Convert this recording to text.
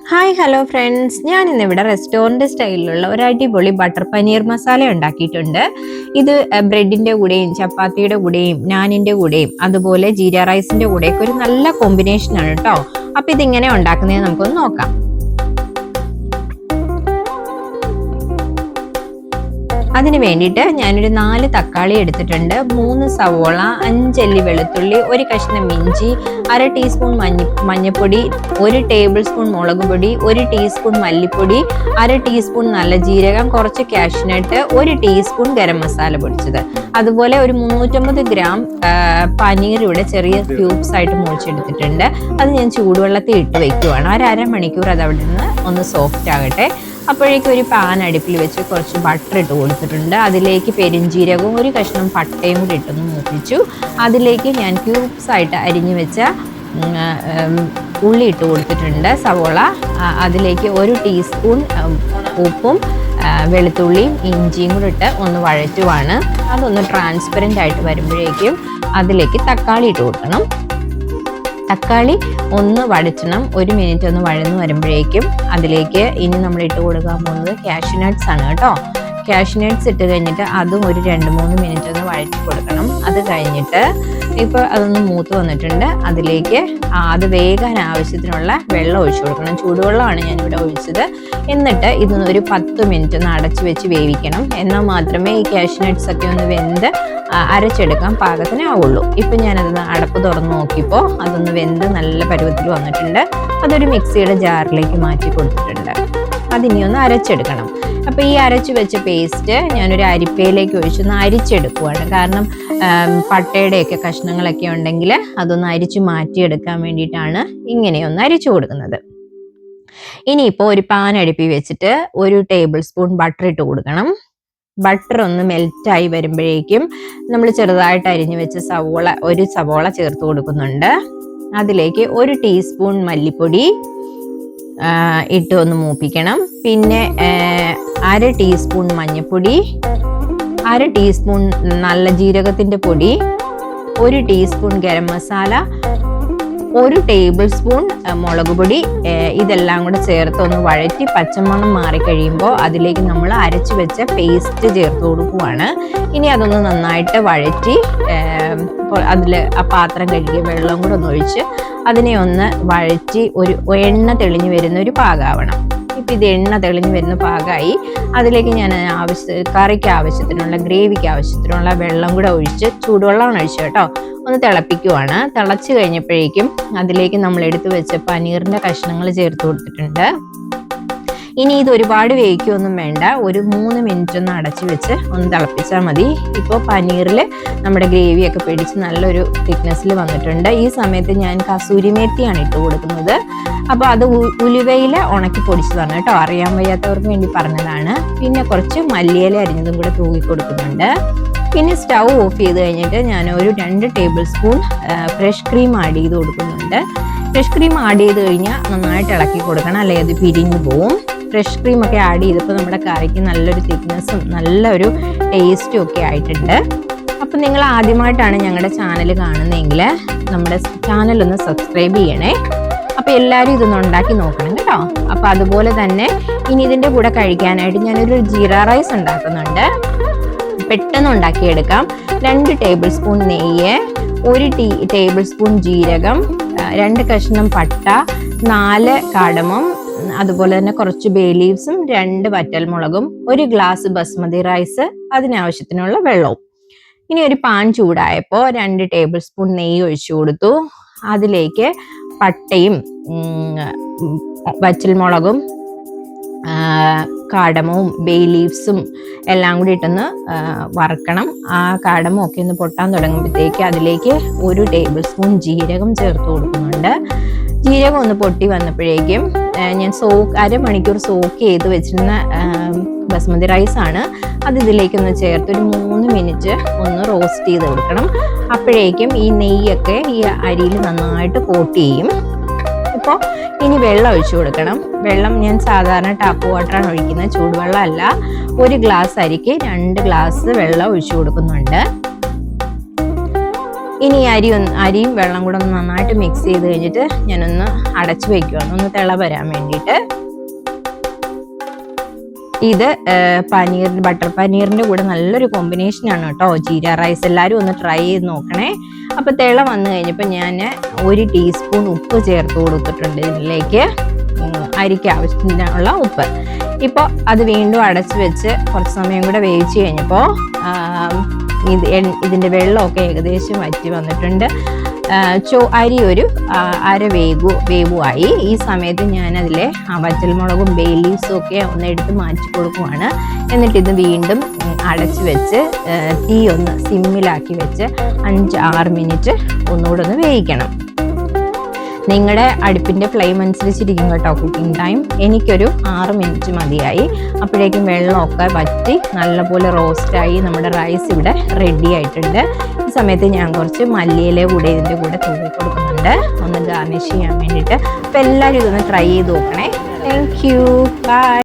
Hi hello friends, ഞാൻ ഇന്നിവിടെ restaurant സ്റ്റൈലിലുള്ള ഒരു അടിപൊളി ബട്ടർ പനീർ മസാല ഉണ്ടാക്കിയിട്ടുണ്ട്. ഇത് ബ്രെഡിൻ്റെ കൂടെയും ചപ്പാത്തിയുടെ കൂടെയും നാനിൻ്റെ കൂടെയും അതുപോലെ ജീര റൈസിൻ്റെ കൂടെയൊക്കെ ഒരു നല്ല കോമ്പിനേഷനാണ് കേട്ടോ. അപ്പോൾ ഇതിങ്ങനെ ഉണ്ടാക്കുന്നതെന്ന് നമുക്കൊന്ന് നോക്കാം. അതിന് വേണ്ടിയിട്ട് ഞാനൊരു 4 തക്കാളി എടുത്തിട്ടുണ്ട്, 3 സവോള, 5 അല്ലി വെളുത്തുള്ളി, 1 കഷ്ണം ഇഞ്ചി, 1/2 ടീസ്പൂൺ മഞ്ഞൾപ്പൊടി, 1 ടേബിൾ സ്പൂൺ മുളക് പൊടി, 1 ടീസ്പൂൺ മല്ലിപ്പൊടി, 1/2 ടീസ്പൂൺ നല്ല ജീരകം, കുറച്ച് കാഷ്നട്ട്, 1 ടീസ്പൂൺ ഗരം മസാല പൊടിച്ചത്, അതുപോലെ ഒരു 350 ഗ്രാം പനീർ ഇവിടെ ചെറിയ ക്യൂബ്സ് ആയിട്ട് മുറിച്ചെടുത്തിട്ടുണ്ട്. അത് ഞാൻ ചൂടുവെള്ളത്തിൽ ഇട്ട് വെക്കുവാണ്. ഒരു അരമണിക്കൂർ അത് അവിടെ നിന്ന് ഒന്ന് സോഫ്റ്റ് ആകട്ടെ. അപ്പോഴേക്കും ഒരു പാൻ അടുപ്പിൽ വെച്ച് കുറച്ച് ബട്ടർ ഇട്ട് കൊടുത്തിട്ടുണ്ട്. അതിലേക്ക് പെരിഞ്ജീരകവും 1 കഷ്ണം പട്ടയും കൂടി ഇട്ടൊന്ന് മൂപ്പിച്ചു. അതിലേക്ക് ഞാൻ ക്യൂബ്സ് ആയിട്ട് അരിഞ്ഞു വെച്ച ഉള്ളി ഇട്ട് കൊടുത്തിട്ടുണ്ട്, സവോള. അതിലേക്ക് 1 ടീസ്പൂൺ ഉപ്പും വെളുത്തുള്ളിയും ഇഞ്ചിയും കൂടി ഇട്ട് ഒന്ന് വഴറ്റുവാണ്. അതൊന്ന് ട്രാൻസ്പെറൻ്റ് ആയിട്ട് വരുമ്പോഴേക്കും അതിലേക്ക് തക്കാളി ഇട്ട് കൊടുക്കണം. തക്കാളി ഒന്ന് വഴറ്റണം, 1 മിനിറ്റ് ഒന്ന് വഴന്ന് വരുമ്പോഴേക്കും അതിലേക്ക് ഇനി നമ്മൾ ഇട്ട് കൊടുക്കാൻ പോകുന്നത് കാഷ്യൂനട്ട്സ് ആണ് കേട്ടോ. കാഷ്യൂനട്ട്സ് ഇട്ട് കഴിഞ്ഞിട്ട് അതും ഒരു 2-3 മിനിറ്റ് ഒന്ന് വഴറ്റി കൊടുക്കണം. അത് കഴിഞ്ഞിട്ട് ഇപ്പോൾ അതൊന്ന് മൂത്ത് വന്നിട്ടുണ്ട്. അതിലേക്ക് അത് വേകാൻ ആവശ്യത്തിനുള്ള വെള്ളം ഒഴിച്ചു കൊടുക്കണം. ചൂടുവെള്ളമാണ് ഞാനിവിടെ ഒഴിച്ചത്. എന്നിട്ട് ഇതൊന്ന് ഒരു 10 മിനിറ്റ് ഒന്ന് അടച്ചു വെച്ച് വേവിക്കണം. എന്നാൽ മാത്രമേ ഈ കാഷ്യൂനട്ട്സ് ഒക്കെ ഒന്ന് വെന്ത് അരച്ചെടുക്കാൻ പാകത്തിന് ആവുള്ളൂ. ഇപ്പം ഞാനത് അടപ്പ് തുറന്ന് നോക്കിയപ്പോൾ അതൊന്ന് വെന്ത് നല്ല പരുവത്തിൽ വന്നിട്ടുണ്ട്. അതൊരു മിക്സിയുടെ ജാറിലേക്ക് മാറ്റി കൊടുത്തിട്ടുണ്ട്. അതിനി ഒന്ന് അരച്ചെടുക്കണം. അപ്പോൾ ഈ അരച്ചു വെച്ച പേസ്റ്റ് ഞാനൊരു അരിപ്പയിലേക്ക് ഒഴിച്ചൊന്ന് അരിച്ചെടുക്കുവാണ്. കാരണം പട്ടയുടെയൊക്കെ കഷ്ണങ്ങളൊക്കെ ഉണ്ടെങ്കിൽ അതൊന്ന് അരിച്ചു മാറ്റിയെടുക്കാൻ വേണ്ടിയിട്ടാണ് ഇങ്ങനെയൊന്ന് അരിച്ചു കൊടുക്കുന്നത്. ഇനിയിപ്പോൾ ഒരു പാൻ അടുപ്പി വെച്ചിട്ട് 1 ടേബിൾ സ്പൂൺ ബട്ടർ ഇട്ട് കൊടുക്കണം. ബട്ടർ ഒന്ന് മെൽറ്റായി വരുമ്പോഴേക്കും നമ്മൾ ചെറുതായിട്ട് അരിഞ്ഞു വെച്ച ഒരു സവോള ചേർത്ത് കൊടുക്കുന്നുണ്ട്. അതിലേക്ക് 1 ടീസ്പൂൺ മല്ലിപ്പൊടി ഇട്ട് ഒന്ന് മൂപ്പിക്കണം. പിന്നെ 1/2 ടീസ്പൂൺ മഞ്ഞൾപ്പൊടി, 1/2 ടീസ്പൂൺ നല്ല ജീരകത്തിൻ്റെ പൊടി, 1 teaspoon garam masala, 1 table spoon മുളക് പൊടി. ഇതെല്ലാം കൂടെ ചേർത്ത് ഒന്ന് വഴറ്റി പച്ചമണം മാറിക്കഴിയുമ്പോൾ അതിലേക്ക് നമ്മൾ അരച്ചു വെച്ച പേസ്റ്റ് ചേർത്ത് കൊടുക്കുവാണ്. ഇനി അതൊന്ന് നന്നായിട്ട് വഴറ്റി അതിൽ ആ പാത്രം കഴുകിയ വെള്ളം കൂടെ ഒന്ന് ഒഴിച്ച് അതിനെ ഒന്ന് വഴറ്റി ഒരു എണ്ണ തെളിഞ്ഞു വരുന്ന ഒരു പാകമാവണം. ഇപ്പം ഇത് എണ്ണ തെളിഞ്ഞു വരുന്ന പാകമായി. അതിലേക്ക് ഞാൻ കറിക്ക് ആവശ്യത്തിനുള്ള ഗ്രേവിക്ക് ആവശ്യത്തിനുള്ള വെള്ളം കൂടെ ഒഴിച്ച്, ചൂടുവെള്ളമാണ് ഒഴിച്ചത് കേട്ടോ, ഒന്ന് തിളപ്പിക്കുവാണ്. തിളച്ച് കഴിഞ്ഞപ്പോഴേക്കും അതിലേക്ക് നമ്മൾ എടുത്തു വെച്ച പനീറിൻ്റെ കഷ്ണങ്ങൾ ചേർത്ത് കൊടുത്തിട്ടുണ്ട്. ഇനി ഇത് ഒരുപാട് വേവിക്കൊന്നും വേണ്ട, ഒരു 3 മിനിറ്റ് ഒന്ന് അടച്ചു വെച്ച് ഒന്ന് തിളപ്പിച്ചാൽ മതി. ഇപ്പോൾ പനീറിൽ നമ്മുടെ ഗ്രേവിയൊക്കെ പിടിച്ച് നല്ലൊരു തിക്നെസ്സിൽ വന്നിട്ടുണ്ട്. ഈ സമയത്ത് ഞാൻ കസൂരി മേത്തിയാണ് ഇട്ട് കൊടുക്കുന്നത്. അപ്പോൾ അത് ഉലുവയിൽ ഉണക്കി പൊടിച്ചതാണ് കേട്ടോ, അറിയാൻ വയ്യാത്തവർക്ക് വേണ്ടി പറഞ്ഞതാണ്. പിന്നെ കുറച്ച് മല്ലിയില അരിഞ്ഞതും കൂടെ തൂക്കി കൊടുക്കുന്നുണ്ട്. പിന്നെ സ്റ്റൗ ഓഫ് ചെയ്ത് കഴിഞ്ഞിട്ട് ഞാൻ ഒരു 2 table spoon fresh cream add ചെയ്ത് കൊടുക്കുന്നുണ്ട്. ഫ്രഷ് ക്രീം ആഡ് ചെയ്ത് കഴിഞ്ഞാൽ നന്നായിട്ട് ഇളക്കി കൊടുക്കണം, അല്ലെങ്കിൽ അത് പിരിഞ്ഞു പോവും. ഫ്രഷ് ക്രീമൊക്കെ ആഡ് ചെയ്തപ്പോൾ നമ്മുടെ കറിക്ക് നല്ലൊരു തിക്നെസ്സും നല്ലൊരു ടേസ്റ്റും ഒക്കെ ആയിട്ടുണ്ട്. അപ്പം നിങ്ങൾ ആദ്യമായിട്ടാണ് ഞങ്ങളുടെ ചാനൽ കാണുന്നതെങ്കിൽ നമ്മുടെ ചാനലൊന്ന് സബ്സ്ക്രൈബ് ചെയ്യണേ. അപ്പോൾ എല്ലാവരും ഇതൊന്ന് ഉണ്ടാക്കി നോക്കണം കേട്ടോ. അപ്പോൾ അതുപോലെ തന്നെ ഇനി ഇതിൻ്റെ കൂടെ കഴിക്കാനായിട്ട് ഞാനൊരു ജീര റൈസ് ഉണ്ടാക്കുന്നുണ്ട്. പെട്ടെന്ന് ഉണ്ടാക്കിയെടുക്കാം. 2 ടേബിൾ സ്പൂൺ നെയ്യ്, 1 ടേബിൾ സ്പൂൺ ജീരകം, 2 കഷ്ണം പട്ട, 4 കാടമം, അതുപോലെ തന്നെ കുറച്ച് ബേ ലീവ്സും, 2 വറ്റൽമുളകും, 1 ഗ്ലാസ് ബസ്മതി റൈസ്, അതിനാവശ്യത്തിനുള്ള വെള്ളവും. ഇനി ഒരു പാൻ ചൂടായപ്പോൾ 2 ടേബിൾ സ്പൂൺ നെയ്യ് ഒഴിച്ചു കൊടുത്തു. അതിലേക്ക് പട്ടയും വറ്റൽമുളകും കാടമവും ബേ ലീവ്സും എല്ലാം കൂടി ഇട്ടൊന്ന് വറക്കണം. ആ കാടമം ഒക്കെ ഒന്ന് പൊട്ടാൻ തുടങ്ങുമ്പോഴത്തേക്ക് അതിലേക്ക് 1 ടേബിൾ സ്പൂൺ ജീരകം ചേർത്ത് കൊടുക്കുന്നുണ്ട്. ജീരകം ഒന്ന് പൊട്ടി വന്നപ്പോഴേക്കും ഞാൻ അരമണിക്കൂർ സോക്ക് ചെയ്ത് വെച്ചിരുന്ന ബസ്മതി റൈസാണ്, അത് ഇതിലേക്കൊന്ന് ചേർത്ത് ഒരു 3 മിനിറ്റ് ഒന്ന് റോസ്റ്റ് ചെയ്ത് കൊടുക്കണം. അപ്പോഴേക്കും ഈ നെയ്യൊക്കെ ഈ അരിയിൽ നന്നായിട്ട് കോട്ട് ചെയ്യും. ഇപ്പോൾ ഇനി വെള്ളം ഒഴിച്ചു കൊടുക്കണം. വെള്ളം ഞാൻ സാധാരണ ടാപ്പ് വാട്ടറാണ് ഒഴിക്കുന്നത്, ചൂടുവെള്ളം അല്ല. 1 ഗ്ലാസ് അരിക്ക് 2 ഗ്ലാസ് വെള്ളം ഒഴിച്ചു കൊടുക്കുന്നുണ്ട്. ഇനി അരിയും വെള്ളം കൂടെ ഒന്ന് നന്നായിട്ട് മിക്സ് ചെയ്ത് കഴിഞ്ഞിട്ട് ഞാനൊന്ന് അടച്ചു വയ്ക്കുകയാണ്, ഒന്ന് തിള വരാൻ വേണ്ടിയിട്ട്. ഇത് ബട്ടർ പനീറിൻ്റെ കൂടെ നല്ലൊരു കോമ്പിനേഷനാണ് കേട്ടോ ജീര റൈസ്. എല്ലാവരും ഒന്ന് ട്രൈ ചെയ്ത് നോക്കണേ. അപ്പോൾ തിള വന്നു കഴിഞ്ഞപ്പോൾ ഞാൻ 1 ടീസ്പൂൺ ഉപ്പ് ചേർത്ത് കൊടുത്തിട്ടുണ്ട് ഇതിലേക്ക്, അരിക്ക് ആവശ്യത്തിനുള്ള ഉപ്പ്. ഇപ്പോൾ അത് വീണ്ടും അടച്ചു വെച്ച് കുറച്ച് സമയം കൂടെ വേവിച്ച് കഴിഞ്ഞപ്പോൾ ഇതിൻ്റെ വെള്ളമൊക്കെ ഏകദേശം വറ്റി വന്നിട്ടുണ്ട്. അരി ഒരു അര വേവുമായി. ഈ സമയത്ത് ഞാനതിലെ വറ്റൽമുളകും ബേ ലീവ്സും ഒക്കെ ഒന്ന് എടുത്ത് മാറ്റി കൊടുക്കുവാണ്. എന്നിട്ട് ഇത് വീണ്ടും അടച്ചു വെച്ച് തീ ഒന്ന് സിമ്മിലാക്കി വെച്ച് 5-6 മിനിറ്റ് ഒന്നുകൂടെ ഒന്ന് വേവിക്കണം. നിങ്ങളുടെ അടുപ്പിൻ്റെ ഫ്ലെയിം അനുസരിച്ചിരിക്കും കേട്ടോ കുക്കിംഗ് ടൈം. എനിക്കൊരു 6 മിനിറ്റ് മതിയായി. അപ്പോഴേക്കും വെള്ളമൊക്കെ വറ്റി നല്ലപോലെ റോസ്റ്റായി നമ്മുടെ റൈസ് ഇവിടെ റെഡി ആയിട്ടുണ്ട്. ഈ സമയത്ത് ഞാൻ കുറച്ച് മല്ലിയില കൂടെ ഇതിൻ്റെ കൂടെ തൂക്കി കൊടുക്കുന്നുണ്ട്, ഒന്ന് ഗാർണിഷ് ചെയ്യാൻ വേണ്ടിയിട്ട്. അപ്പോൾ എല്ലാവരും ഇതൊന്ന് ട്രൈ ചെയ്ത് നോക്കണേ. Thank you, by.